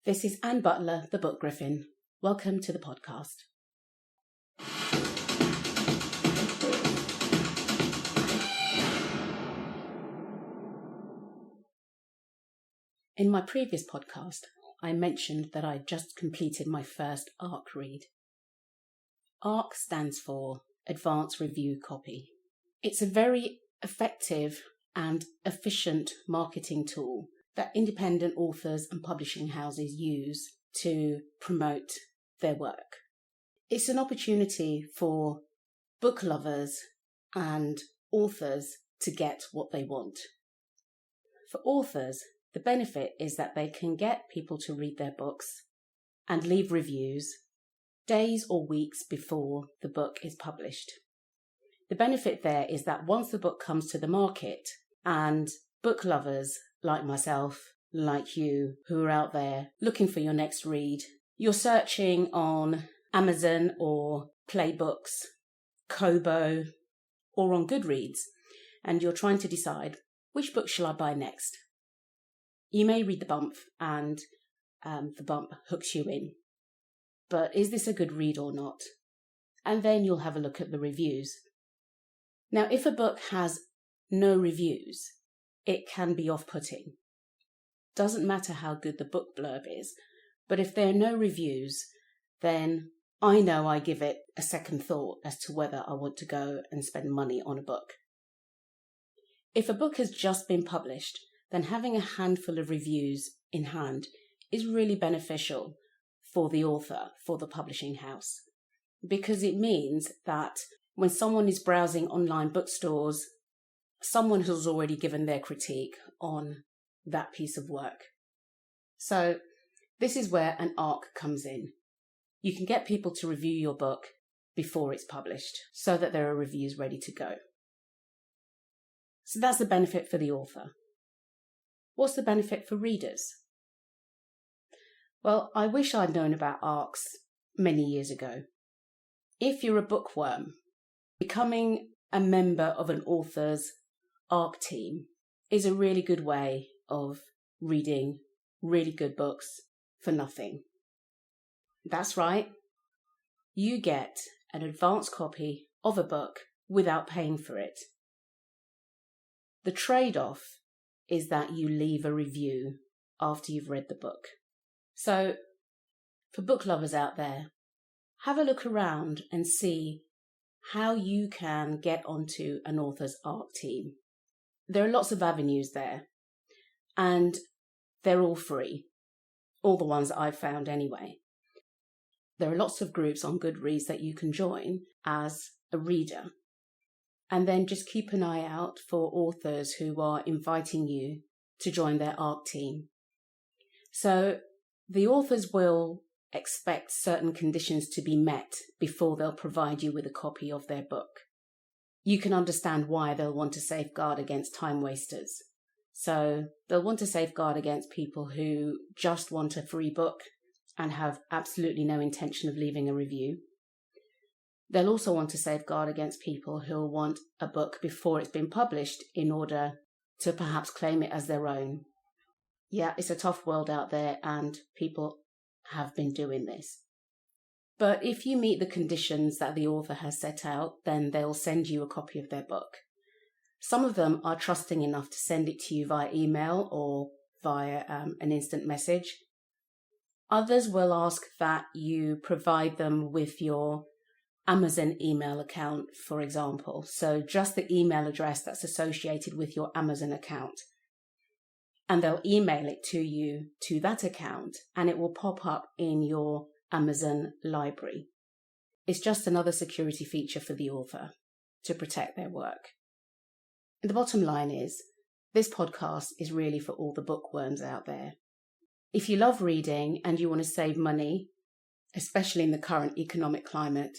This is Anne Butler, the Book Griffin. Welcome to the podcast. In my previous podcast, I mentioned that I just completed my first ARC read. ARC stands for Advanced Review Copy. It's a very effective and efficient marketing tool that independent authors and publishing houses use to promote their work. It's an opportunity for book lovers and authors to get what they want. For authors, the benefit is that they can get people to read their books and leave reviews days or weeks before the book is published. The benefit there is that once the book comes to the market and book lovers like myself, like you, who are out there looking for your next read, you're searching on Amazon or Playbooks, Kobo, or on Goodreads, and you're trying to decide which book shall I buy next. You may read the bump and the bump hooks you in. But is this a good read or not? And then you'll have a look at the reviews. Now, if a book has no reviews, it can be off-putting. Doesn't matter how good the book blurb is, but if there are no reviews, then I know I give it a second thought as to whether I want to go and spend money on a book. If a book has just been published, then having a handful of reviews in hand is really beneficial for the author, for the publishing house, because it means that when someone is browsing online bookstores, someone has already given their critique on that piece of work. So this is where an ARC comes in. You can get people to review your book before it's published so that there are reviews ready to go. So that's the benefit for the author. What's the benefit for readers? Well, I wish I'd known about ARCs many years ago. If you're a bookworm, becoming a member of an author's ARC team is a really good way of reading really good books for nothing. That's right. You get an advanced copy of a book without paying for it. The trade-off is that you leave a review after you've read the book. So, for book lovers out there, have a look around and see how you can get onto an author's ARC team. There are lots of avenues there, and they're all free, all the ones that I've found anyway. There are lots of groups on Goodreads that you can join as a reader, and then just keep an eye out for authors who are inviting you to join their ARC team. So the authors will expect certain conditions to be met before they'll provide you with a copy of their book. You can understand why they'll want to safeguard against time wasters. So they'll want to safeguard against people who just want a free book and have absolutely no intention of leaving a review. They'll also want to safeguard against people who'll want a book before it's been published in order to perhaps claim it as their own. Yeah, it's a tough world out there and people have been doing this. But if you meet the conditions that the author has set out, then they'll send you a copy of their book. Some of them are trusting enough to send it to you via email or via an instant message. Others will ask that you provide them with your Amazon email account, for example. So just the email address that's associated with your Amazon account. And they'll email it to you to that account, and it will pop up in your Amazon library. It's just another security feature for the author to protect their work. And the bottom line is, this podcast is really for all the bookworms out there. If you love reading and you want to save money, especially in the current economic climate,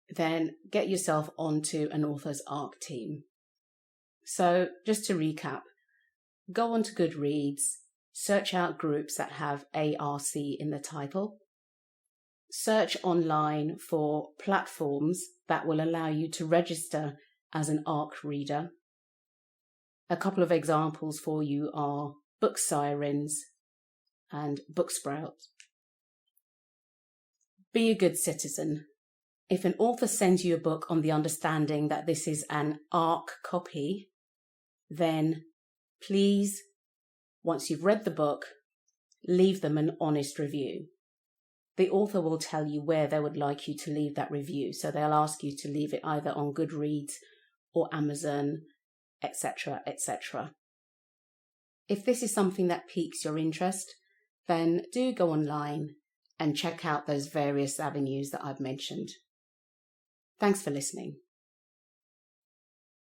then get yourself onto an author's ARC team. So just to recap, go onto Goodreads, search out groups that have ARC in the title, search online for platforms that will allow you to register as an ARC reader. A couple of examples for you are Book Sirens, and Booksprout. Be a good citizen. If an author sends you a book on the understanding that this is an ARC copy, then please, once you've read the book, leave them an honest review. The author will tell you where they would like you to leave that review. So they'll ask you to leave it either on Goodreads or Amazon, etc., etc. If this is something that piques your interest, then do go online and check out those various avenues that I've mentioned. Thanks for listening.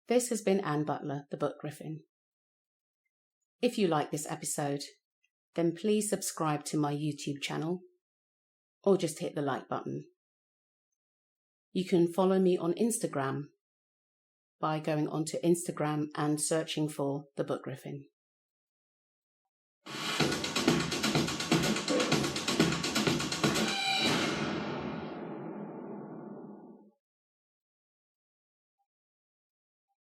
This has been Anne Butler, the Book Griffin. If you like this episode, then please subscribe to my YouTube channel or just hit the like button. You can follow me on Instagram by going onto Instagram and searching for The Book Griffin.